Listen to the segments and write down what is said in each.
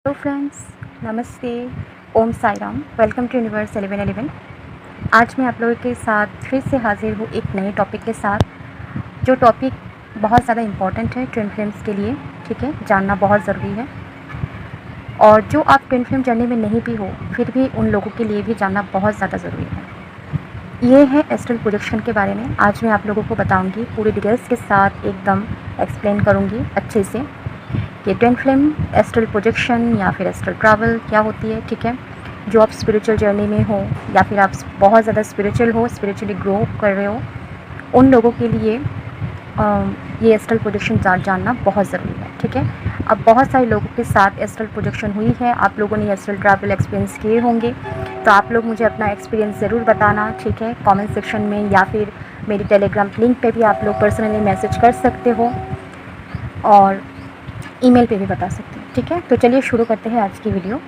Hello friends, नमस्ते, Om Sai Ram. Welcome to universe 1111। आज मैं आप लोगों के साथ फिर से हाजिर हूँ एक नए टॉपिक के साथ, जो टॉपिक बहुत ज़्यादा इम्पॉर्टेंट है ट्विन फ्लेम्स के लिए। ठीक है, जानना बहुत ज़रूरी है। और जो आप ट्विन फ्लेम जर्नी में नहीं भी हो, फिर भी उन लोगों के लिए भी जानना बहुत ज़्यादा ज़रूरी है। ये है एस्ट्रल प्रोजेक्शन के बारे में। आज मैं आप लोगों को बताऊँगी, पूरी डिटेल्स के साथ एकदम एक्सप्लेन करूँगी अच्छे से कि ट्विन फ्लेम, एस्ट्रल प्रोजेक्शन या फिर एस्ट्रल ट्रैवल क्या होती है। ठीक है, जो आप स्पिरिचुअल जर्नी में हो या फिर आप बहुत ज़्यादा स्पिरिचुअल हो, स्पिरिचुअली ग्रो कर रहे हो, उन लोगों के लिए ये एस्ट्रल प्रोजेक्शन जानना बहुत ज़रूरी है। ठीक है, अब बहुत सारे लोगों के साथ एस्ट्रल प्रोजेक्शन हुई है, आप लोगों ने एस्ट्रल ट्रैवल एक्सपीरियंस किए होंगे, तो आप लोग मुझे अपना एक्सपीरियंस ज़रूर बताना। ठीक है, कमेंट सेक्शन में या फिर मेरी टेलीग्राम लिंक पे भी आप लोग पर्सनली मैसेज कर सकते हो और ईमेल पे भी बता सकते हैं। ठीक है, तो चलिए शुरू करते हैं आज की वीडियो।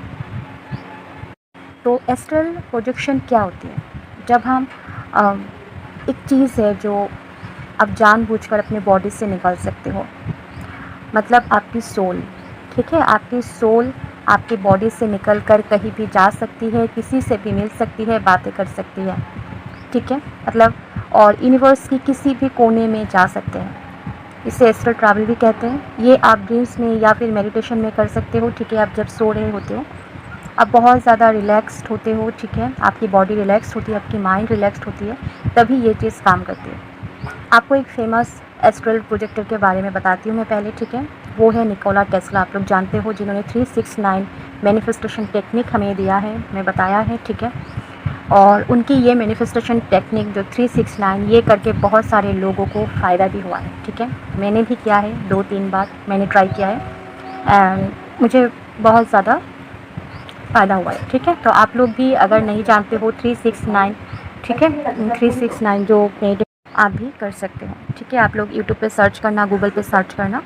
तो एस्ट्रल प्रोजेक्शन क्या होती है? जब हम एक चीज़ है जो आप जानबूझकर अपने बॉडी से निकाल सकते हो, मतलब आपकी सोल। ठीक है, आपकी सोल आपकी बॉडी से निकल कर कहीं भी जा सकती है, किसी से भी मिल सकती है, बातें कर सकती है। ठीक है, मतलब और यूनिवर्स की किसी भी कोने में जा सकते हैं। इसे एस्ट्रल ट्रैवल भी कहते हैं। ये आप ड्रीम्स में या फिर मेडिटेशन में कर सकते हो। ठीक है, आप जब सो रहे होते हो, आप बहुत ज़्यादा रिलैक्स्ड होते हो। ठीक है, आपकी बॉडी रिलैक्स्ड होती है, आपकी माइंड रिलैक्स्ड होती है, तभी ये चीज़ काम करती है। आपको एक फेमस एस्ट्रल प्रोजेक्टर के बारे में बताती हूँ मैं पहले। ठीक है, वो है निकोला टेस्ला। आप लोग जानते हो, जिन्होंने 369 मैनिफेस्टेशन टेक्निक हमें दिया है, मैं बताया है। ठीक है, और उनकी ये मैनिफेस्टेशन टेक्निक जो 369, ये करके बहुत सारे लोगों को फ़ायदा भी हुआ है। ठीक है, मैंने भी किया है, 2-3 बार मैंने ट्राई किया है एंड मुझे बहुत ज़्यादा फ़ायदा हुआ है। ठीक है, तो आप लोग भी अगर नहीं जानते हो 369, ठीक है, 369 जो आप भी कर सकते हो। ठीक है, आप लोग यूट्यूब पे सर्च करना, गूगल पे सर्च करना,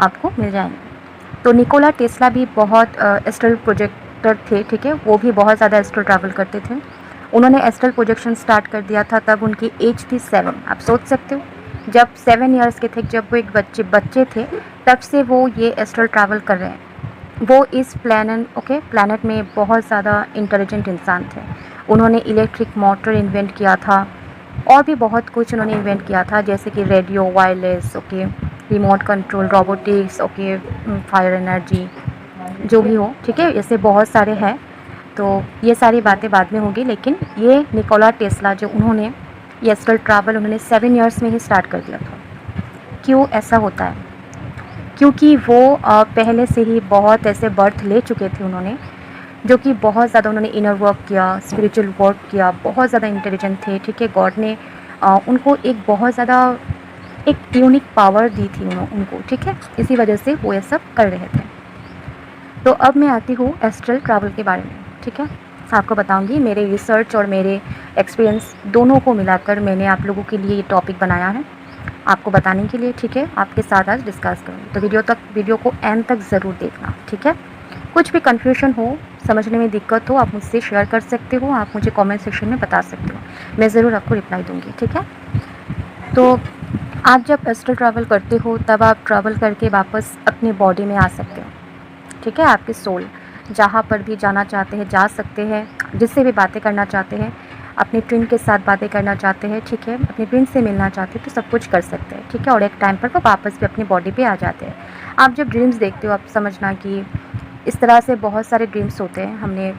आपको मिल जाएंगे। तो निकोला टेस्ला भी बहुत एस्ट्रल प्रोजेक्टर थे। ठीक है, वो भी बहुत ज़्यादा एस्ट्रल ट्रैवल करते थे। उन्होंने एस्ट्रल प्रोजेक्शन स्टार्ट कर दिया था तब उनकी एज थी 7। आप सोच सकते हो, जब 7 ईयर्स के थे, जब वो एक बच्चे थे, तब से वो ये एस्ट्रल ट्रैवल कर रहे हैं। वो इस प्लानट में बहुत ज़्यादा इंटेलिजेंट इंसान थे। उन्होंने इलेक्ट्रिक मोटर इन्वेंट किया था और भी बहुत कुछ उन्होंने इन्वेंट किया था, जैसे कि radio, wireless, remote control, robotics, fire energy, जो भी हो। ठीक है, ऐसे बहुत सारे हैं, तो ये सारी बातें बाद में होगी। लेकिन ये निकोला टेस्ला जो उन्होंने ये एस्ट्रल ट्रैवल उन्होंने 7 ईयर्स में ही स्टार्ट कर दिया था। क्यों ऐसा होता है? क्योंकि वो पहले से ही बहुत ऐसे बर्थ ले चुके थे उन्होंने, जो कि बहुत ज़्यादा उन्होंने इनर वर्क किया, स्पिरिचुअल वर्क किया, बहुत ज़्यादा इंटेलिजेंट थे। ठीक है, गॉड ने उनको एक बहुत ज़्यादा एक यूनिक पावर दी थी उनको। ठीक है, इसी वजह से वो ये सब कर रहे थे। तो अब मैं आती हूँ एस्ट्रल ट्रैवल के बारे में। ठीक है, आपको बताऊंगी मेरे रिसर्च और मेरे एक्सपीरियंस दोनों को मिलाकर मैंने आप लोगों के लिए ये टॉपिक बनाया है, आपको बताने के लिए। ठीक है, आपके साथ आज डिस्कस करूँगी, तो वीडियो को एंड तक ज़रूर देखना। ठीक है, कुछ भी कन्फ्यूजन हो, समझने में दिक्कत हो, आप मुझसे शेयर कर सकते हो, आप मुझे कमेंट सेक्शन में बता सकते हो, मैं ज़रूर आपको रिप्लाई दूँगी। ठीक है, तो आप जब एस्ट्रल ट्रैवल करते हो, तब आप ट्रैवल करके वापस अपनी बॉडी में आ सकते हो। ठीक है, आपके सोल जहाँ पर भी जाना चाहते हैं जा सकते हैं, जिससे भी बातें करना चाहते हैं, अपने ट्विन के साथ बातें करना चाहते हैं, ठीक है, अपने ट्विन से मिलना चाहते हैं, तो सब कुछ कर सकते हैं। ठीक है, और एक टाइम पर वो वापस भी अपनी बॉडी पे आ जाते हैं। आप जब ड्रीम्स देखते हो, आप समझना कि इस तरह से बहुत सारे ड्रीम्स होते हैं।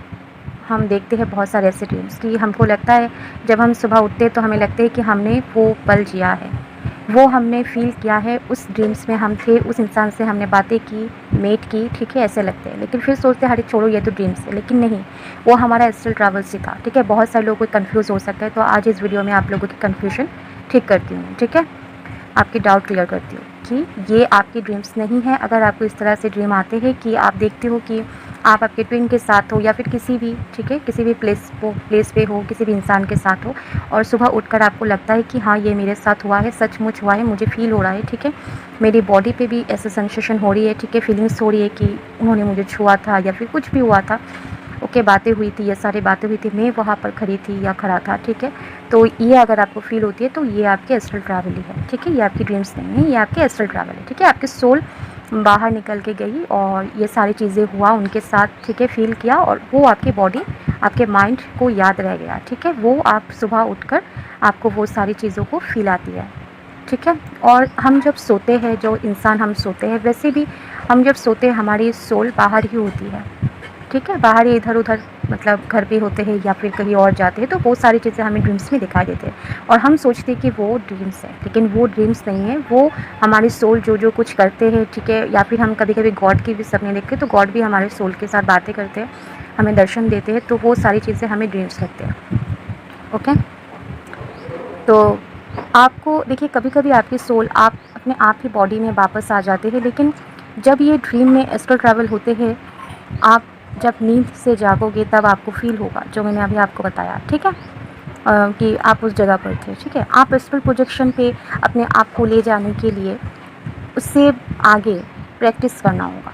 हम देखते हैं बहुत सारे ऐसे ड्रीम्स कि हमको लगता है, जब हम सुबह उठते हैं तो हमें लगता है कि हमने वो पल जिया है, वो हमने फ़ील किया है, उस ड्रीम्स में हम थे, उस इंसान से हमने बातें की, मेट की। ठीक है, ऐसे लगते हैं, लेकिन फिर सोचते हैं अरे छोड़ो, ये तो ड्रीम्स है। लेकिन नहीं, वो हमारा एस्ट्रल ट्रैवल से था। ठीक है, बहुत सारे लोगों को कन्फ्यूज़ हो सकता है, तो आज इस वीडियो में आप लोगों की कन्फ्यूजन ठीक करती हूँ। ठीक है, आपकी डाउट क्लियर करती हूँ कि ये आपकी ड्रीम्स नहीं है। अगर आपको इस तरह से ड्रीम आते हैं कि आप देखते हो कि आप आपके ट्विन के साथ हो या फिर किसी भी, ठीक है, किसी भी प्लेस पे हो, किसी भी इंसान के साथ हो, और सुबह उठकर आपको लगता है कि हाँ, ये मेरे साथ हुआ है, सचमुच हुआ है, मुझे फ़ील हो रहा है। ठीक है, मेरी बॉडी पे भी ऐसा सेंसेशन हो रही है। ठीक है, फीलिंग्स हो रही है कि उन्होंने मुझे छुआ था या फिर कुछ भी हुआ था। बातें हुई थी, ये सारी बातें हुई थी, मैं वहाँ पर खड़ी थी या खड़ा था। ठीक है, तो ये अगर आपको फील होती है तो ये आपके एस्ट्रल ट्रैवल ही है। ठीक है, ये आपकी ड्रीम्स नहीं है, ये आपके एस्ट्रल ट्रैवल है। ठीक है, आपके सोल बाहर निकल के गई और ये सारी चीज़ें हुआ उनके साथ, ठीक है, फ़ील किया और वो आपकी बॉडी, आपके माइंड को याद रह गया, ठीक है। वो आप सुबह उठकर आपको वो सारी चीज़ों को फ़ील आती है, ठीक है। और हम जब सोते हैं, जो इंसान हम सोते हैं, वैसे भी हम जब सोते हैं हमारी सोल बाहर ही होती है, ठीक है। बाहर ही इधर-उधर मतलब घर पे होते हैं या फिर कहीं और जाते हैं, तो बहुत सारी चीज़ें हमें ड्रीम्स में दिखाई देते हैं और हम सोचते हैं कि वो ड्रीम्स है, लेकिन वो ड्रीम्स नहीं है। वो हमारी सोल जो कुछ करते हैं, ठीक है। या फिर हम कभी-कभी गॉड की भी सपने देखते हैं, तो गॉड भी हमारे सोल के साथ बातें करते हैं, हमें दर्शन देते हैं, तो वो सारी चीज़ें हमें ड्रीम्स लगते हैं, ओके। तो आपको देखिए, कभी-कभी आपकी सोल आप अपने आप ही बॉडी में वापस आ जाते हैं, लेकिन जब ये ड्रीम में एस्ट्रल ट्रैवल होते हैं, आप जब नींद से जागोगे तब आपको फ़ील होगा, जो मैंने अभी आपको बताया, ठीक है। कि आप उस जगह पर थे, ठीक है। आप एस्ट्रल प्रोजेक्शन पे अपने आप को ले जाने के लिए उससे आगे प्रैक्टिस करना होगा,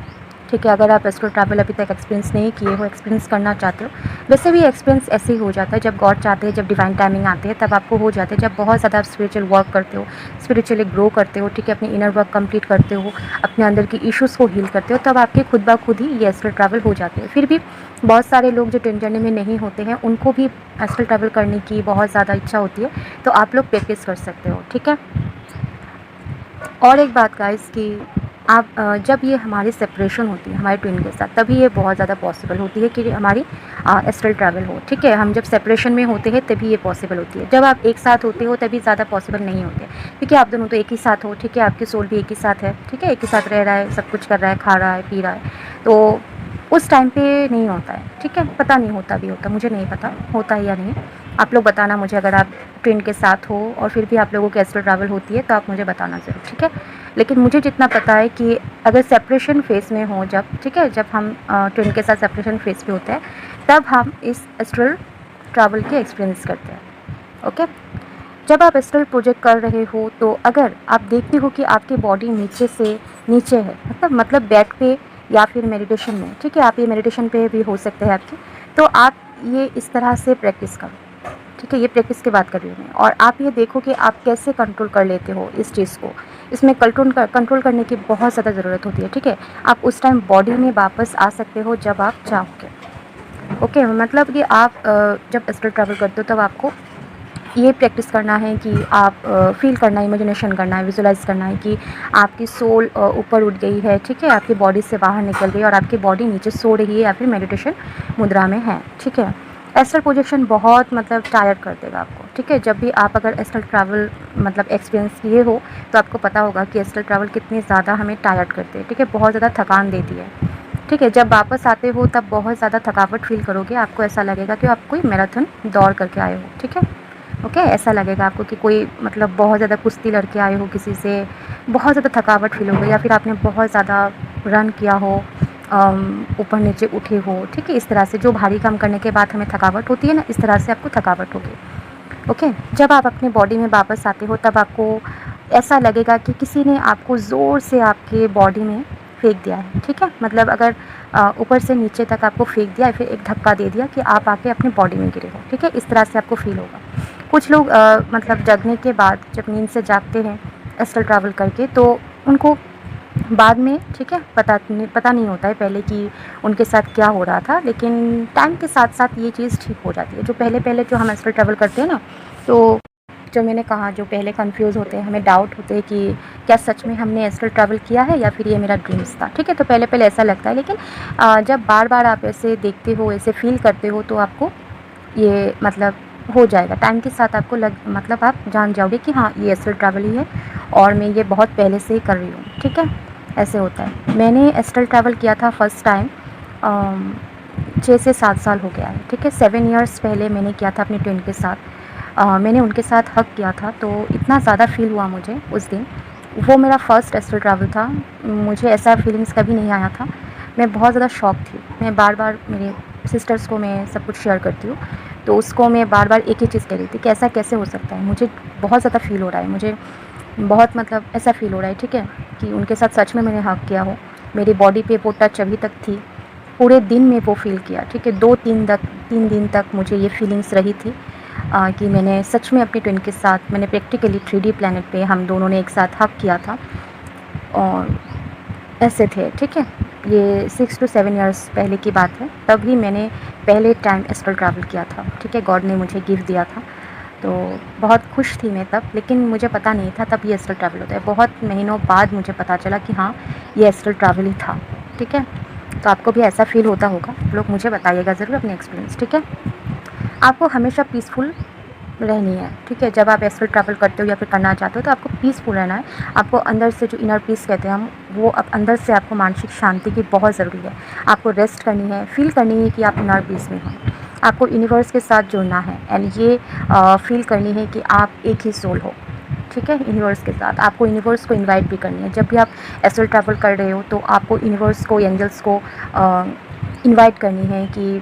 ठीक है। अगर आप एस्ट्रल ट्रैवल अभी तक एक्सपीरियंस नहीं किए हो, एक्सपीरियंस करना चाहते हो, वैसे भी एक्सपीरियंस ऐसे ही हो जाता है, जब गॉड चाहते हैं, जब डिवाइन टाइमिंग आते हैं तब आपको हो जाते हैं। जब बहुत ज़्यादा आप स्पिरिचुअल वर्क करते हो, स्पिरिचुअली ग्रो करते हो, ठीक है, अपने इनर वर्क कंप्लीट करते हो, अपने अंदर की इश्यूज़ को हील करते हो, तब आपके खुद ब खुद ही ये एस्ट्रल ट्रैवल हो जाते हैं। फिर भी बहुत सारे लोग जो ट्विन जर्नी में नहीं होते हैं, उनको भी एस्ट्रल ट्रैवल करने की बहुत ज़्यादा इच्छा होती है, तो आप लोग प्रैक्टिस कर सकते हो, ठीक है। और एक बात गाइस कि आप जब ये हमारी सेपरेशन होती है हमारे ट्विन के साथ, तभी ये बहुत ज़्यादा पॉसिबल होती है कि हमारी एस्ट्रल ट्रैवल हो, ठीक है। हम जब सेपरेशन में होते हैं तभी ये पॉसिबल होती है। जब आप एक साथ होते हो तभी ज़्यादा पॉसिबल नहीं होते, क्योंकि आप दोनों तो एक ही साथ हो, ठीक है। आपकी सोल भी एक ही साथ है, ठीक है, एक ही साथ रह रहा है, सब कुछ कर रहा है, खा रहा है, पी रहा है, तो उस टाइम पे नहीं होता है, ठीक है। पता नहीं होता भी होता, मुझे नहीं पता होता है या नहीं। आप लोग बताना मुझे, अगर आप ट्विन के साथ हो और फिर भी आप लोगों की एस्ट्रल ट्रैवल होती है तो आप मुझे बताना ज़रूर, ठीक है। लेकिन मुझे जितना पता है कि अगर सेपरेशन फेज़ में हो जब, ठीक है, जब हम ट्विन के साथ सेपरेशन फेज़ पे होते हैं, तब हम इस एस्ट्रल ट्रैवल के एक्सपीरियंस करते हैं, ओके। जब आप एस्ट्रल प्रोजेक्ट कर रहे हो, तो अगर आप देखते हो कि आपकी बॉडी नीचे से नीचे है, मतलब बेड पे या फिर मेडिटेशन में, ठीक है, आप ये मेडिटेशन पे भी हो सकते हैं आपकी, तो आप ये इस तरह से प्रैक्टिस करो, ठीक है। ये प्रैक्टिस की बात कर रही हूँ मैं, और आप ये देखो कि आप कैसे कंट्रोल कर लेते हो इस चीज़ को। इसमें कंट्रोल करने की बहुत ज़्यादा ज़रूरत होती है, ठीक है। आप उस टाइम बॉडी में वापस आ सकते हो जब आप चाहोगे, ओके। मतलब कि आप जब एस्ट्रल ट्रैवल करते हो तब आपको ये प्रैक्टिस करना है कि आप फ़ील करना है, इमेजिनेशन करना है, विजुलाइज़ करना है कि आपकी सोल ऊपर उठ गई है, ठीक है, आपकी बॉडी से बाहर निकल गई और आपकी बॉडी नीचे सो रही है या फिर मेडिटेशन मुद्रा में है, ठीक है। एस्ट्रल प्रोजेक्शन बहुत मतलब टायर्ड कर देगा आपको, ठीक है। जब भी आप अगर एस्ट्रल ट्रैवल मतलब एक्सपीरियंस किए हो, तो आपको पता होगा कि एस्ट्रल ट्रैवल कितनी ज़्यादा हमें टायर्ड करते हैं, ठीक है, बहुत ज़्यादा थकान देती है, ठीक है। जब वापस आते हो तब बहुत ज़्यादा थकावट फ़ील करोगे, आपको ऐसा लगेगा कि आप कोई मैराथन दौड़ करके आए हो, ठीक है, ओके। ऐसा लगेगा आपको कि कोई मतलब बहुत ज़्यादा कुश्ती लड़के आए हो किसी से, बहुत ज़्यादा थकावट फ़ील होगी, या फिर आपने बहुत ज़्यादा रन किया हो, ऊपर नीचे उठे हो, ठीक है। इस तरह से जो भारी काम करने के बाद हमें थकावट होती है ना, इस तरह से आपको थकावट होगी, ओके। जब आप अपने बॉडी में वापस आते हो तब आपको ऐसा लगेगा कि किसी ने आपको ज़ोर से आपके बॉडी में फेंक दिया है, ठीक है। मतलब अगर ऊपर से नीचे तक आपको फेंक दिया है, फिर एक धक्का दे दिया कि आप आके अपनी बॉडी में गिरे हो, ठीक है। इस तरह से आपको फ़ील होगा। कुछ लोग मतलब जगने के बाद जब नींद से जागते हैं एस्ट्रल ट्रैवल करके, तो उनको बाद में, ठीक है, पता नहीं होता है पहले कि उनके साथ क्या हो रहा था, लेकिन टाइम के साथ साथ ये चीज़ ठीक हो जाती है। जो पहले जो हम एस्ट्रल ट्रैवल करते हैं ना, तो जो मैंने कहा, जो पहले कंफ्यूज होते हैं, हमें डाउट होते हैं कि क्या सच में हमने एस्ट्रल ट्रैवल किया है या फिर ये मेरा ड्रीम्स था, ठीक है। तो पहले ऐसा लगता है, लेकिन जब बार बार आप ऐसे देखते हो, ऐसे फील करते हो, तो आपको ये मतलब हो जाएगा। टाइम के साथ आपको मतलब आप जान जाओगे कि हाँ, ये एस्ट्रल ट्रैवल ही है और मैं ये बहुत पहले से ही कर रही हूँ, ठीक है। ऐसे होता है। मैंने एस्ट्रल ट्रैवल किया था फर्स्ट टाइम 6 से 7 साल हो गया है, ठीक है। 7 इयर्स पहले मैंने किया था अपनी ट्विन के साथ। मैंने उनके साथ हग किया था, तो इतना ज़्यादा फील हुआ मुझे उस दिन। वो मेरा फ़र्स्ट एस्ट्रल ट्रैवल था। मुझे ऐसा फीलिंग्स कभी नहीं आया था। मैं बहुत ज़्यादा शॉक थी। मैं बार-बार मेरे सिस्टर्स को मैं सब कुछ शेयर करती हूँ, तो उसको मैं बार-बार एक ही चीज़ कह रही थी कि ऐसा कैसे हो सकता है? मुझे बहुत ज़्यादा फ़ील हो रहा है, मुझे बहुत मतलब ऐसा फ़ील हो रहा है, ठीक है, कि उनके साथ सच में मैंने हग किया हो। मेरी बॉडी पे वो टच अभी तक थी। पूरे दिन में वो फ़ील किया, ठीक है। 3 दिन तक मुझे ये फीलिंग्स रही थी कि मैंने सच में अपनी ट्विन के साथ, मैंने प्रैक्टिकली 3D प्लैनेट पे हम दोनों ने एक साथ हग किया था। और ऐसे थे, ठीक है। ये 6 टू 7 इयर्स पहले की बात है, तभी मैंने पहले टाइम एस्ट्रल ट्रैवल किया था, ठीक है। गॉड ने मुझे गिफ्ट दिया था, तो बहुत खुश थी मैं तब, लेकिन मुझे पता नहीं था तब ये एस्ट्रल ट्रैवल होता है। बहुत महीनों बाद मुझे पता चला कि हाँ, ये एस्ट्रल ट्रैवल ही था, ठीक है। तो आपको भी ऐसा फ़ील होता होगा, आप लोग मुझे बताइएगा ज़रूर अपने एक्सपीरियंस, ठीक है। आपको हमेशा पीसफुल रहनी है, ठीक है। जब आप एस्ट्रल ट्रैवल करते हो या फिर करना चाहते हो तो आपको पीसफुल रहना है। आपको अंदर से जो इनर पीस कहते हैं हम, वो अब अंदर से आपको मानसिक शांति की बहुत ज़रूरी है। आपको रेस्ट करनी है, फ़ील करनी है कि आप इनर पीस में हो। आपको यूनिवर्स के साथ जुड़ना है एंड ये फ़ील करनी है कि आप एक ही सोल हो, ठीक है। यूनिवर्स के साथ आपको यूनिवर्स को इनवाइट भी करनी है। जब भी आप एस्ट्रल ट्रैवल कर रहे हो तो आपको यूनिवर्स को, एंजल्स को इनवाइट करनी है कि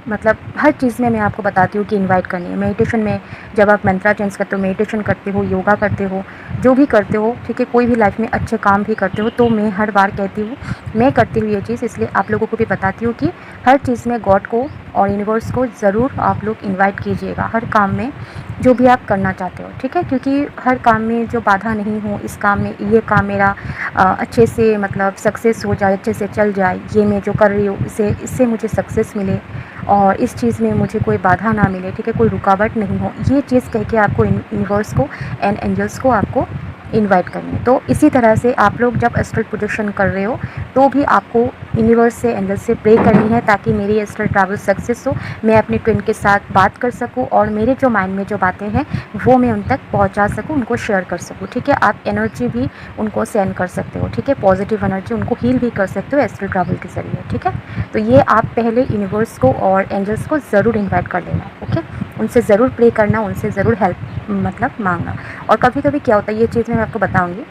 मतलब हर चीज़ में मैं आपको बताती हूँ कि इनवाइट करनी है। मेडिटेशन में जब आप मंत्रा चेंज करते हो, मेडिटेशन करते हो, योगा करते हो, जो भी करते हो, ठीक है, कोई भी लाइफ में अच्छे काम भी करते हो, तो मैं हर बार कहती हूँ, मैं करती हूँ ये चीज़, इसलिए आप लोगों को भी बताती हूँ कि हर चीज़ में गॉड को और यूनिवर्स को ज़रूर आप लोग इन्वाइट कीजिएगा, हर काम में जो भी आप करना चाहते हो, ठीक है। क्योंकि हर काम में जो बाधा नहीं हो, इस काम में ये काम मेरा अच्छे से मतलब सक्सेस हो जाए, अच्छे से चल जाए, ये मैं जो कर रही हूँ इससे मुझे सक्सेस मिले और इस चीज़ में मुझे कोई बाधा ना मिले, ठीक है, कोई रुकावट नहीं हो, ये चीज़ कह के आपको यूनिवर्स को एंड एंजल्स को आपको इनवाइट करनी है। तो इसी तरह से आप लोग जब एस्ट्रल प्रोजेक्शन कर रहे हो तो भी आपको यूनिवर्स से, एंजल से प्रे करनी है ताकि मेरी एस्ट्रल ट्रैवल सक्सेस हो, मैं अपने ट्विन के साथ बात कर सकूं और मेरे जो माइंड में जो बातें हैं वो मैं उन तक पहुंचा सकूं, उनको शेयर कर सकूं, ठीक है। आप एनर्जी भी उनको सेंड कर सकते हो, ठीक है, पॉजिटिव एनर्जी उनको हील भी कर सकते हो एस्ट्रल ट्रैवल के ज़रिए, ठीक है। तो ये आप पहले यूनिवर्स को और एंजल्स को ज़रूर इन्वाइट कर लेना, ओके। उनसे ज़रूर प्रे करना, उनसे ज़रूर हेल्प मतलब मांगना। और कभी कभी क्या होता है, ये चीज़ मैं आपको बताऊँगी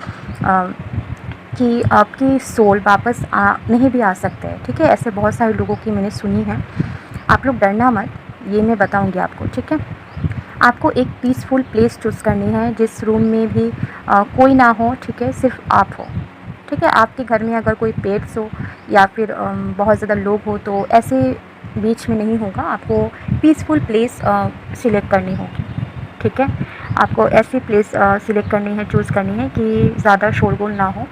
कि आपकी सोल वापस नहीं भी आ सकते हैं, ठीक है। ऐसे बहुत सारे लोगों की मैंने सुनी है। आप लोग डरना मत, ये मैं बताऊँगी आपको, ठीक है। आपको एक पीसफुल प्लेस चूज़ करनी है जिस रूम में भी कोई ना हो, ठीक है, सिर्फ आप हो, ठीक है। आपके घर में अगर कोई पेट्स हो या फिर बहुत ज़्यादा लोग हो तो ऐसे बीच में नहीं होगा, आपको पीसफुल प्लेस सिलेक्ट करनी होगी, ठीक है। आपको ऐसी प्लेस सिलेक्ट करनी है, चूज़ करनी है कि ज़्यादा शोरगुल ना हो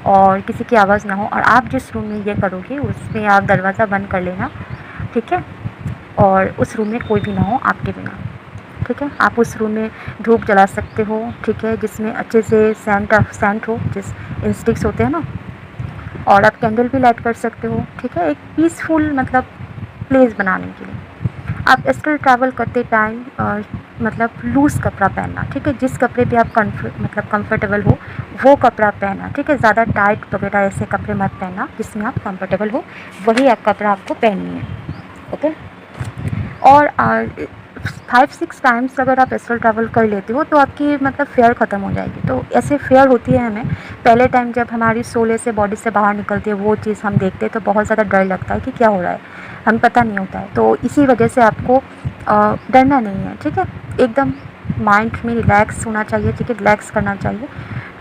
और किसी की आवाज़ ना हो, और आप जिस रूम में ये करोगे उसमें आप दरवाज़ा बंद कर लेना, ठीक है। और उस रूम में कोई भी ना हो आपके बिना, ठीक है। आप उस रूम में धूप जला सकते हो, ठीक है, जिसमें अच्छे से सेंट हो, जिस इंस्टिक्स होते हैं ना, और आप कैंडल भी लाइट कर सकते हो, ठीक है। एक पीसफुल मतलब प्लेस बनाने के लिए आप एस्ट्रल ट्रैवल करते टाइम मतलब लूज़ कपड़ा पहनना, ठीक है। जिस कपड़े पे आप मतलब कंफर्टेबल हो वो कपड़ा पहनना, ठीक है। ज़्यादा टाइट वगैरह ऐसे कपड़े मत पहनना, जिसमें आप कंफर्टेबल हो वही आप कपड़ा आपको पहननी है, ओके। और 5-6 टाइम्स अगर आप एस्ट्रल ट्रैवल कर लेते हो तो आपकी मतलब फेयर ख़त्म हो जाएगी। तो ऐसे फेयर होती है हमें पहले टाइम जब हमारी सोल से बॉडी से बाहर निकलती है, वो चीज़ हम देखते हैं तो बहुत ज़्यादा डर लगता है कि क्या हो रहा है, हमें पता नहीं होता है। तो इसी वजह से आपको डरना नहीं है, ठीक है। एकदम माइंड में रिलैक्स होना चाहिए, ठीक है, रिलैक्स करना चाहिए,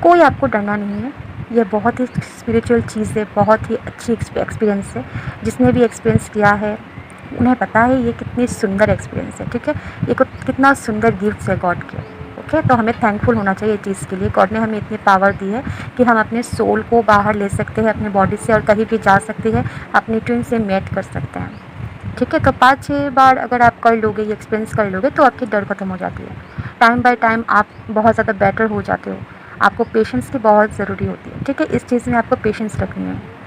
कोई आपको डरना नहीं है। ये बहुत ही स्पिरिचुअल चीज़ है, बहुत ही अच्छी एक्सपीरियंस है। जिसने भी एक्सपीरियंस किया है उन्हें पता है ये कितनी सुंदर एक्सपीरियंस है, ठीक है। ये कितना सुंदर गिफ्ट है गॉड के, ओके। तो हमें थैंकफुल होना चाहिए इस चीज़ के लिए। गॉड ने हमें इतनी पावर दी है कि हम अपने सोल को बाहर ले सकते हैं अपने बॉडी से और कहीं भी जा सकते हैं, अपने ट्विन से मेट कर सकते हैं, ठीक है। तो 5-6 बार अगर आप कर लोगे, ये एक्सपीरियंस कर लोगे तो आपकी डर खत्म हो जाती है। टाइम बाय टाइम आप बहुत ज़्यादा बेटर हो जाते हो। आपको पेशेंस की बहुत ज़रूरी होती है, ठीक है। इस चीज़ में आपको पेशेंस रखनी है।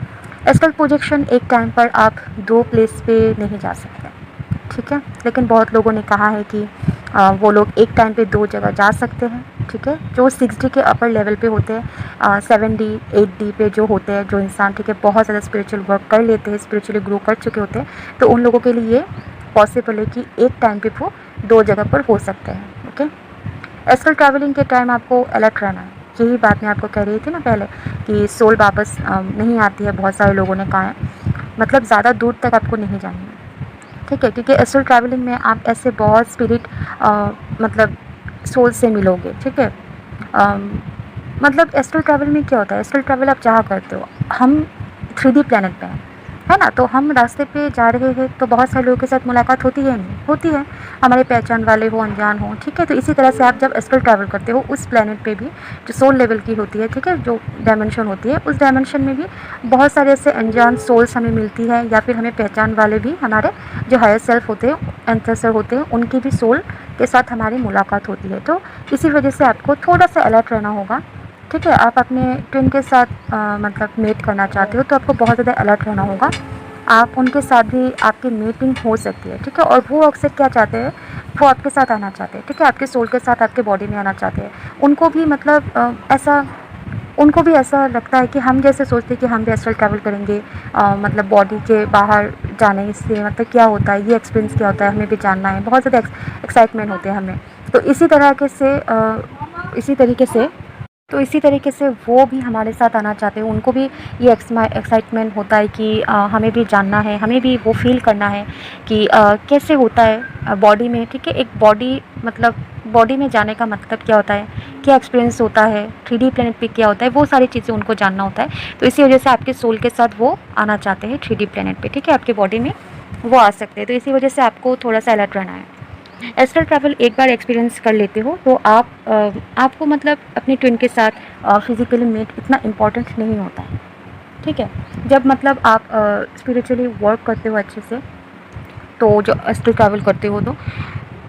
एस्ट्रल प्रोजेक्शन एक टाइम पर आप 2 प्लेस पे नहीं जा सकते, ठीक है। लेकिन बहुत लोगों ने कहा है कि वो लोग एक टाइम पे 2 जगह जा सकते हैं, ठीक है। जो 6D के अपर लेवल पे होते हैं, 7D 8D पे जो होते हैं, जो इंसान, ठीक है, बहुत ज़्यादा स्पिरिचुअल वर्क कर लेते हैं, स्पिरिचुअली ग्रो कर चुके होते हैं, तो उन लोगों के लिए ये पॉसिबल है कि एक टाइम पे वो 2 जगह पर हो सकते हैं, ओके। एस्ट्रल ट्रैवलिंग के टाइम आपको अलर्ट रहना है। यही बात मैं आपको कह रही थी ना पहले कि सोल वापस नहीं आती है, बहुत सारे लोगों ने कहा है, मतलब ज़्यादा दूर तक आपको नहीं जाना है, ठीक है। क्योंकि एस्ट्रल ट्रैवलिंग में आप ऐसे बहुत स्पिरिट मतलब सोल से मिलोगे, ठीक है। मतलब एस्ट्रल ट्रैवल में क्या होता है, एस्ट्रल ट्रैवल आप जहाँ करते हो, हम 3D प्लैनेट पे हैं, है ना? तो हम रास्ते पे जा रहे हैं तो बहुत सारे लोगों के साथ मुलाकात होती है नहीं? होती है, हमारे पहचान वाले हो, अनजान हो, ठीक है? तो इसी तरह से आप जब एस्ट्रल ट्रैवल करते हो उस प्लैनेट पे भी जो सोल लेवल की होती है, ठीक है? जो डायमेंशन होती है, उस डायमेंशन में भी बहुत सारे ऐसे अनजान सोल्स हमें मिलती है, या फिर हमें पहचान वाले भी हमारे जो हायर सेल्फ होते हैं, एंसेस्टर होते हैं, उनकी भी सोल के साथ हमारी मुलाकात होती है। तो इसी वजह से आपको थोड़ा-सा अलर्ट रहना होगा, ठीक है? आप अपने ट्विन के साथ मतलब मेट करना चाहते हो तो आपको बहुत ज़्यादा अलर्ट रहना होगा। आप उनके साथ भी आपकी मीटिंग हो सकती है, ठीक है? और वो अक्सर क्या चाहते हैं, वो आपके साथ आना चाहते हैं, ठीक है? आपके सोल के साथ आपके बॉडी में आना चाहते हैं। उनको भी मतलब उनको भी ऐसा लगता है कि हम जैसे सोचते हैं कि हम भी एस्ट्रल ट्रैवल करेंगे, मतलब बॉडी के बाहर जाने से मतलब क्या होता है, ये एक्सपीरियंस क्या होता है, हमें भी जानना है। बहुत ज़्यादा एक्साइटमेंट होते हैं हमें। तो इसी तरीके से इसी तरीके से वो भी हमारे साथ आना चाहते हैं। उनको भी ये एक्साइटमेंट होता है कि हमें भी जानना है, हमें भी वो फ़ील करना है कि कैसे होता है बॉडी में, ठीक है? एक बॉडी मतलब बॉडी में जाने का मतलब क्या होता है, क्या एक्सपीरियंस होता है, 3D प्लैनेट पे क्या होता है, वो सारी चीज़ें उनको जानना होता है। तो इसी वजह से आपके सोल के साथ वो आना चाहते हैं 3D प्लैनेट पे, ठीक है? आपके बॉडी में वो आ सकते हैं। तो इसी वजह से आपको थोड़ा-सा अलर्ट रहना है। एस्ट्रल ट्रैवल एक बार एक्सपीरियंस कर लेते हो तो आपको मतलब अपने ट्विन के साथ फिज़िकली मीट इतना इम्पोर्टेंट नहीं होता है, ठीक है? जब मतलब आप स्पिरिचुअली वर्क करते हो अच्छे से, तो जो एस्ट्रल ट्रैवल करते हो तो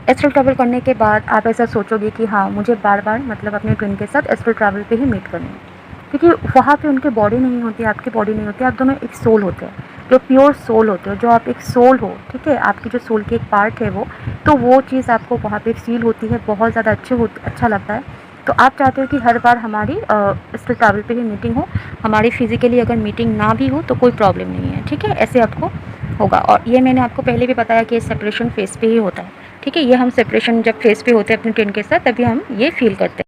एस्ट्रल ट्रैवल करने के बाद आप ऐसा सोचोगे कि हाँ, मुझे बार-बार मतलब अपने ट्विन के साथ एस्ट्रल ट्रैवल पे ही मीट करना है। क्योंकि वहाँ पे उनकी बॉडी नहीं होती, आपकी बॉडी नहीं होती, आप दोनों एक सोल होते हैं, जो प्योर सोल होते हो, जो आप एक सोल हो, ठीक है? आपकी जो सोल की एक पार्ट है वो, तो वो चीज़ आपको वहाँ पे फ़ील होती है, बहुत ज़्यादा अच्छा लगता है। तो आप चाहते हो कि हर बार हमारी एस्ट्रल ट्रैवल पे ही मीटिंग हो, हमारी फिज़िकली अगर मीटिंग ना भी हो तो कोई प्रॉब्लम नहीं है, ठीक है? ऐसे आपको होगा। और ये मैंने आपको पहले भी बताया कि सेपरेशन फेज़ पे ही होता है, ठीक है? ये हम सेपरेशन जब फेज़ पे होते हैं अपने ट्विन के साथ, तभी हम ये फ़ील करते हैं।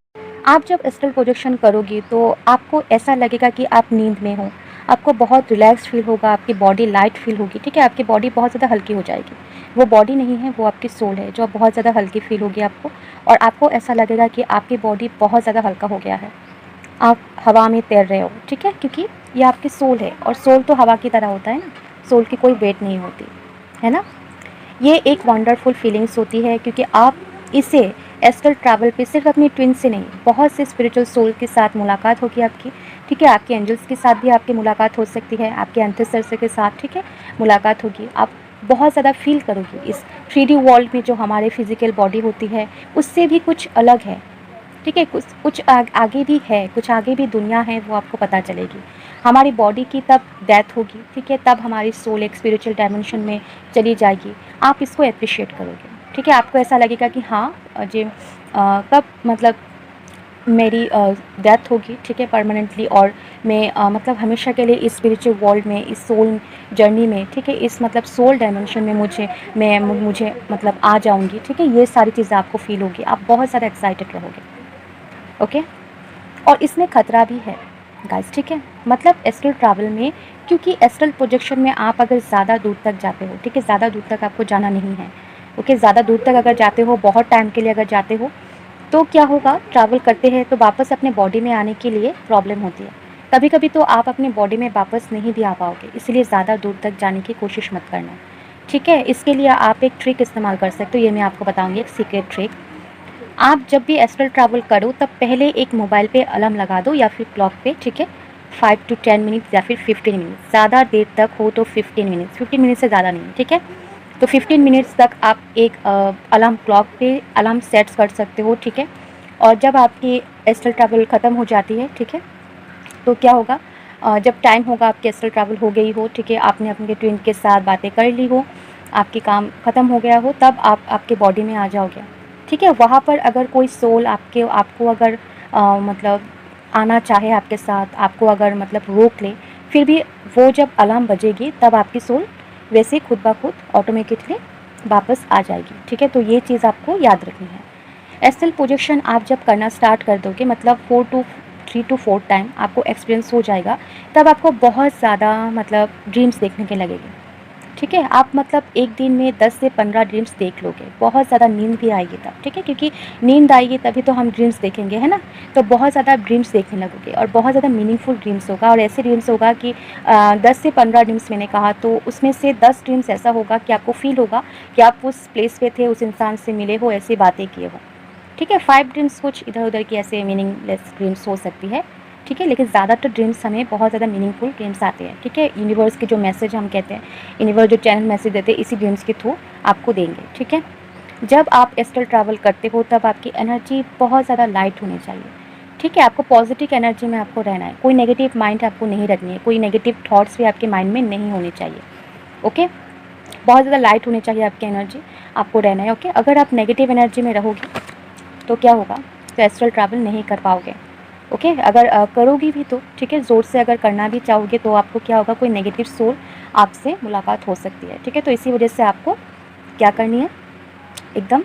आप जब एस्ट्रल प्रोजेक्शन करोगी तो आपको ऐसा लगेगा कि आप नींद में हो, आपको बहुत रिलैक्स फील होगा, आपकी बॉडी लाइट फील होगी, ठीक है? आपकी बॉडी बहुत ज़्यादा हल्की हो जाएगी। वो बॉडी नहीं है, वो आपकी सोल है, जो बहुत ज़्यादा हल्की फील होगी आपको, और आपको ऐसा लगेगा कि आपकी बॉडी बहुत ज़्यादा हल्का हो गया है, आप हवा में तैर रहे हो, ठीक है? क्योंकि ये आपकी सोल है, और सोल तो हवा की तरह होता है ना, सोल की कोई वेट नहीं होती, है ना? ये एक वंडरफुल फीलिंग्स होती है, क्योंकि आप इसे एस्ट्रल ट्रैवल पे सिर्फ अपनी ट्विन से नहीं, बहुत से स्पिरिचुअल सोल के साथ मुलाकात होगी आपकी, ठीक है? आपके एंजल्स के साथ भी आपकी मुलाकात हो सकती है, आपके एंसेस्टर्स के साथ, ठीक है? मुलाकात होगी। आप बहुत ज़्यादा फील करोगी इस 3D वर्ल्ड में, जो हमारे फिजिकल बॉडी होती है उससे भी कुछ अलग है, ठीक है? आगे भी है, कुछ आगे भी दुनिया है, वो आपको पता चलेगी। हमारी बॉडी की तब डेथ होगी, ठीक है? तब हमारी सोल एक स्पिरिचुअल डायमेंशन में चली जाएगी। आप इसको एप्रिशिएट करोगे, ठीक है? आपको ऐसा लगेगा कि हाँ, कब मतलब मेरी डेथ होगी, ठीक है, परमानेंटली, और मैं मतलब हमेशा के लिए इस स्पिरिचुअल वर्ल्ड में, इस सोल जर्नी में, ठीक है, इस मतलब सोल डायमेंशन में मुझे मतलब आ जाऊंगी, ठीक है? ये सारी चीज़ें आपको फील होगी, आप बहुत ज़्यादा एक्साइटेड रहोगे, ओके? और इसमें खतरा भी है गाइस, ठीक है? मतलब एस्ट्रल ट्रैवल में, क्योंकि एस्ट्रल प्रोजेक्शन में आप अगर ज़्यादा दूर तक जाते हो, ठीक है, ज़्यादा दूर तक आपको जाना नहीं है, ओके? ज़्यादा दूर तक अगर जाते हो, बहुत टाइम के लिए अगर जाते हो, तो क्या होगा, ट्रैवल करते हैं तो वापस अपने बॉडी में आने के लिए प्रॉब्लम होती है। कभी कभी तो आप अपने बॉडी में वापस नहीं भी आ पाओगे, इसलिए ज़्यादा दूर तक जाने की कोशिश मत करना, ठीक है? इसके लिए आप एक ट्रिक इस्तेमाल कर सकते हो, ये मैं आपको बताऊँगी, एक सीक्रेट ट्रिक। आप जब भी एस्ट्रल ट्रैवल करो तब पहले एक मोबाइल पे अलार्म लगा दो या फिर क्लॉक पे, ठीक है? 5 to 10 मिनट्स या फिर 15 मिनट्स, ज़्यादा देर तक हो तो 15 मिनट्स, 15 मिनट से ज़्यादा नहीं, ठीक है? तो 15 मिनट्स तक आप एक अलार्म क्लॉक पे अलार्म सेट कर सकते हो, ठीक है? और जब आपकी एस्ट्रल ट्रैवल ख़त्म हो जाती है, ठीक है, तो क्या होगा, जब टाइम होगा, आपकी एस्ट्रल ट्रैवल हो गई हो, ठीक है, आपने अपने ट्विन के साथ बातें कर ली हो, आपकी काम ख़त्म हो गया हो, तब आप आपके बॉडी में आ जाओगे, ठीक है? वहाँ पर अगर कोई सोल आपको अगर मतलब आना चाहे आपके साथ, आपको अगर मतलब रोक ले, फिर भी वो जब अलार्म बजेगी तब आपकी सोल वैसे खुद ब खुद ऑटोमेटिकली वापस आ जाएगी, ठीक है? तो ये चीज़ आपको याद रखनी है। एस्ट्रल प्रोजेक्शन आप जब करना स्टार्ट कर दोगे, मतलब 3 to 4 टाइम आपको एक्सपीरियंस हो जाएगा, तब आपको बहुत ज़्यादा मतलब ड्रीम्स देखने के लगेंगे, ठीक है। आप मतलब एक दिन में 10 से 15 ड्रीम्स देख लोगे, बहुत ज़्यादा नींद भी आएगी तब, ठीक है, क्योंकि नींद आएगी तभी तो हम ड्रीम्स देखेंगे, है ना। तो बहुत ज़्यादा आप ड्रीम्स देखने लगोगे और बहुत ज़्यादा मीनिंगफुल ड्रीम्स होगा, और ऐसे ड्रीम्स होगा कि 10 से 15 ड्रीम्स मैंने कहा, तो उसमें से 10 ड्रीम्स ऐसा होगा कि आपको फील होगा कि आप उस प्लेस पे थे, उस इंसान से मिले हो, ऐसी बातें किए हो, ठीक है। 5 ड्रीम्स कुछ इधर उधर की ऐसे मीनिंगलेस ड्रीम्स हो सकती है, ठीक है, लेकिन ज़्यादातर ड्रीम्स हमें बहुत ज़्यादा मीनिंगफुल ड्रीम्स आते हैं, ठीक है। यूनिवर्स के जो मैसेज हम कहते हैं, यूनिवर्स जो चैनल मैसेज देते हैं, इसी ड्रीम्स के थ्रू आपको देंगे, ठीक है। जब आप एस्ट्रल ट्रैवल करते हो तब आपकी एनर्जी बहुत ज़्यादा लाइट होनी चाहिए, ठीक है। आपको पॉजिटिव एनर्जी में आपको रहना है, कोई नेगेटिव माइंड आपको नहीं रखनी है, कोई नेगेटिव थॉट्स भी आपके माइंड में नहीं होने चाहिए, ओके। बहुत ज़्यादा लाइट होनी चाहिए आपकी एनर्जी, आपको रहना है, ओके। अगर आप नेगेटिव एनर्जी में रहोगे तो क्या होगा, तो एस्ट्रल ट्रैवल नहीं कर पाओगे, ओके। अगर करोगी भी तो ठीक है, ज़ोर से अगर करना भी चाहोगे तो आपको क्या होगा, कोई नेगेटिव सोल आपसे मुलाकात हो सकती है, ठीक है। तो इसी वजह से आपको क्या करनी है, एकदम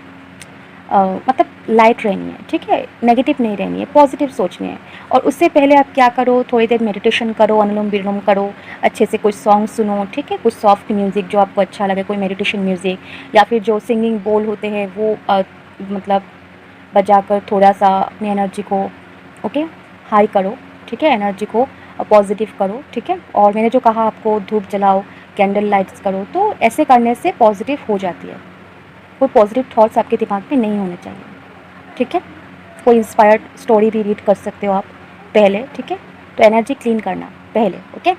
मतलब लाइट रहनी है, ठीक है, नेगेटिव नहीं रहनी है, पॉजिटिव सोचनी है। और उससे पहले आप क्या करो, थोड़ी देर मेडिटेशन करो, अनुलोम विलोम करो, अच्छे से कोई सॉन्ग सुनो, ठीक है, कुछ सॉफ्ट म्यूज़िक जो आपको अच्छा लगे, कोई मेडिटेशन म्यूज़िक, या फिर जो सिंगिंग बोल होते हैं वो मतलब बजाकर थोड़ा सा अपनी एनर्जी को, ओके, हाई करो, ठीक है, एनर्जी को पॉजिटिव करो, ठीक है। और मैंने जो कहा आपको धूप जलाओ, कैंडल लाइट्स करो, तो ऐसे करने से पॉजिटिव हो जाती है, कोई पॉजिटिव थॉट्स आपके दिमाग में नहीं होने चाहिए, ठीक है। कोई इंस्पायर्ड स्टोरी भी रीड कर सकते हो आप पहले, ठीक है। तो एनर्जी क्लीन करना पहले, ओके।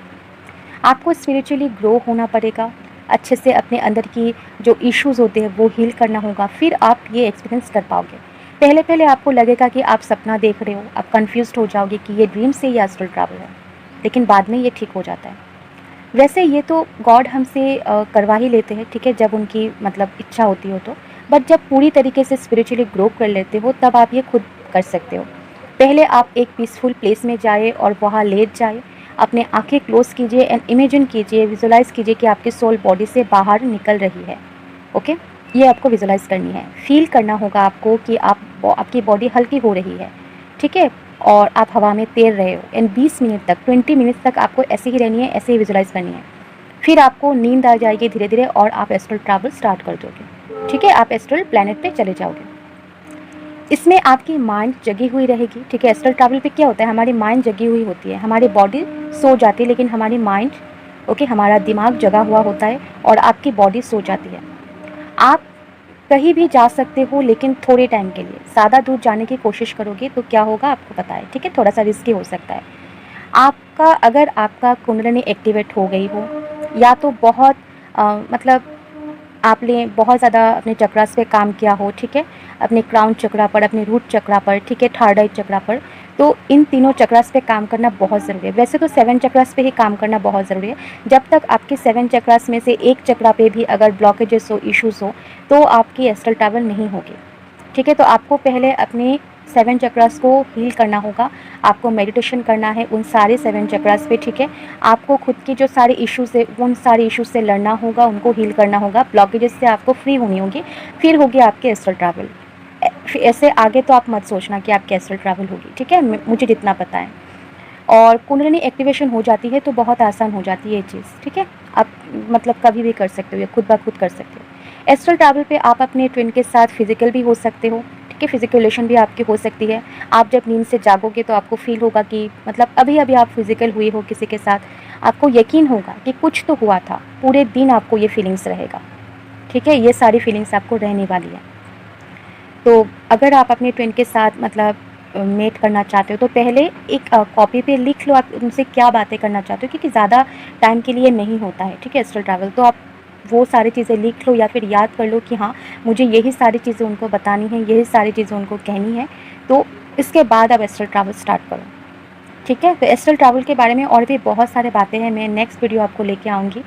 आपको स्पिरिचुअली ग्रो होना पड़ेगा, अच्छे से अपने अंदर की जो इश्यूज़ होते हैं वो हील करना होगा, फिर आप ये एक्सपीरियंस कर पाओगे। पहले पहले आपको लगेगा कि आप सपना देख रहे हो, आप कंफ्यूज्ड हो जाओगे कि ये ड्रीम से या एस्ट्रल ट्रैवल है, लेकिन बाद में ये ठीक हो जाता है। वैसे ये तो गॉड हमसे करवा ही लेते हैं, ठीक है, जब उनकी मतलब इच्छा होती हो तो। बट जब पूरी तरीके से स्पिरिचुअली ग्रो कर लेते हो तब आप ये खुद कर सकते हो। पहले आप एक पीसफुल प्लेस में जाए और वहाँ लेट जाए, अपने आंखें क्लोज कीजिए एंड इमेजिन कीजिए, विजुलाइज कीजिए कि आपकी सोल बॉडी से बाहर निकल रही है, ओके। ये आपको विजुलाइज करनी है, फील करना होगा आपको कि आपकी बॉडी हल्की हो रही है, ठीक है, और आप हवा में तैर रहे हो। एंड 20 मिनट तक, 20 मिनट्स तक आपको ऐसे ही रहनी है, ऐसे ही विजुलाइज करनी है। फिर आपको नींद आ जाएगी धीरे धीरे और आप एस्ट्रल ट्रैवल स्टार्ट कर दोगे, ठीक है, आप एस्ट्रल प्लैनेट पे चले जाओगे। इसमें आपकी माइंड जगी हुई रहेगी, ठीक है। एस्ट्रल ट्रैवल पे क्या होता है, हमारी माइंड जगी हुई होती है, हमारी बॉडी सो जाती है लेकिन हमारी माइंड, ओके, हमारा दिमाग जगा हुआ होता है और आपकी बॉडी सो जाती है। आप कहीं भी जा सकते हो लेकिन थोड़े टाइम के लिए, ज़्यादा दूर जाने की कोशिश करोगे तो क्या होगा आपको पता है, ठीक है, थोड़ा सा रिस्की हो सकता है आपका। अगर आपका कुंडलिनी एक्टिवेट हो गई हो, या तो बहुत मतलब आपने बहुत ज़्यादा अपने चक्रास पे काम किया हो, ठीक है, अपने क्राउन चक्रा पर, अपने रूट चक्रा पर, ठीक है, थर्ड आई चक्रा पर, तो इन तीनों चक्रास पे काम करना बहुत ज़रूरी है। वैसे तो 7 चक्रास पे ही काम करना बहुत ज़रूरी है। जब तक आपके 7 चक्रास में से एक चक्रा पे भी अगर ब्लॉकेजेस हो, इश्यूज़ हो, तो आपकी एस्ट्रल ट्रैवल नहीं होगी, ठीक है। तो आपको पहले अपने 7 चक्रास को हील करना होगा, आपको मेडिटेशन करना है उन सारे 7 चक्रास पे, ठीक है। आपको खुद की जो सारे इश्यूज़ है उन सारे इश्यूज़ से लड़ना होगा, उनको हील करना होगा, ब्लॉकेजेस से आपको फ्री होनी होगी, फिर होगी आपकी एस्ट्रल ट्रैवल। ऐसे आगे तो आप मत सोचना कि आपकी एस्ट्रल ट्रैवल होगी, ठीक है, मुझे जितना पता है। और कुंडलिनी एक्टिवेशन हो जाती है तो बहुत आसान हो जाती है ये चीज़, ठीक है। आप मतलब कभी भी कर सकते हो, या खुद ब खुद कर सकते हो। एस्ट्रल ट्रैवल पे आप अपने ट्विन के साथ फिजिकल भी हो सकते हो, ठीक है, फिजिकल रिलेशन भी आपकी हो सकती है। आप जब नींद से जागोगे तो आपको फील होगा कि मतलब अभी अभी आप फिजिकल हुए हो किसी के साथ, आपको यकीन होगा कि कुछ तो हुआ था, पूरे दिन आपको ये फीलिंग्स रहेगा, ठीक है, ये सारी फीलिंग्स आपको रहने वाली है। तो अगर आप अपने ट्विन के साथ मतलब मेट करना चाहते हो तो पहले एक कॉपी पे लिख लो आप उनसे क्या बातें करना चाहते हो, क्योंकि ज़्यादा टाइम के लिए नहीं होता है, ठीक है, एस्ट्रल ट्रैवल। तो आप वो सारी चीज़ें लिख लो या फिर याद कर लो कि हाँ मुझे यही सारी चीज़ें उनको बतानी है, यही सारी चीज़ें उनको कहनी है। तो इसके बाद आप एस्ट्रल ट्रैवल स्टार्ट करो, ठीक है। तो एस्ट्रल ट्रैवल के बारे में और भी बहुत सारे बातें हैं, मैं नेक्स्ट वीडियो आपको लेके आऊँगी,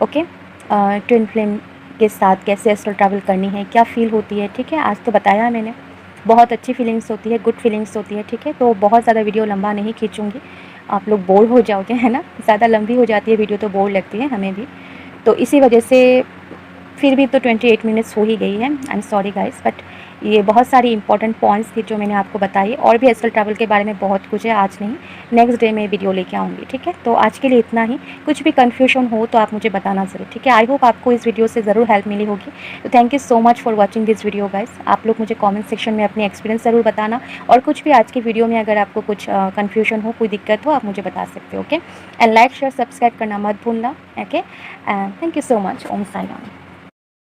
ओके। ट्विन फ्लेम के साथ कैसे एस्ट्रल ट्रैवल करनी है, क्या फ़ील होती है, ठीक है। आज तो बताया मैंने, बहुत अच्छी फीलिंग्स होती है, गुड फीलिंग्स होती है, ठीक है। तो बहुत ज़्यादा वीडियो लंबा नहीं खींचूँगी, आप लोग बोर हो जाओगे, है ना, ज़्यादा लंबी हो जाती है वीडियो तो बोर लगती है हमें भी, तो इसी वजह से फिर भी तो 28 मिनट्स हो ही गई है। I am sorry guys, but ये बहुत सारी इंपॉर्टेंट पॉइंट्स थी जो मैंने आपको बताई। और भी एस्ट्रल ट्रैवल के बारे में बहुत कुछ है, आज नहीं नेक्स्ट डे में वीडियो लेके आऊँगी, ठीक है। तो आज के लिए इतना ही। कुछ भी कन्फ्यूजन हो तो आप मुझे बताना ज़रूर, ठीक है। आई होप आपको इस वीडियो से ज़रूर हेल्प मिली होगी। तो thank you so much for watching this video guys. आप लोग मुझे कॉमेंट सेक्शन में अपने एक्सपीरियंस ज़रूर बताना, और कुछ भी आज की वीडियो में अगर आपको कुछ कन्फ्यूजन हो, कोई दिक्कत हो, आप मुझे बता सकते हो, okay. And like share subscribe करना मत भूलना, okay. And thank you so much. Om Sai Ram.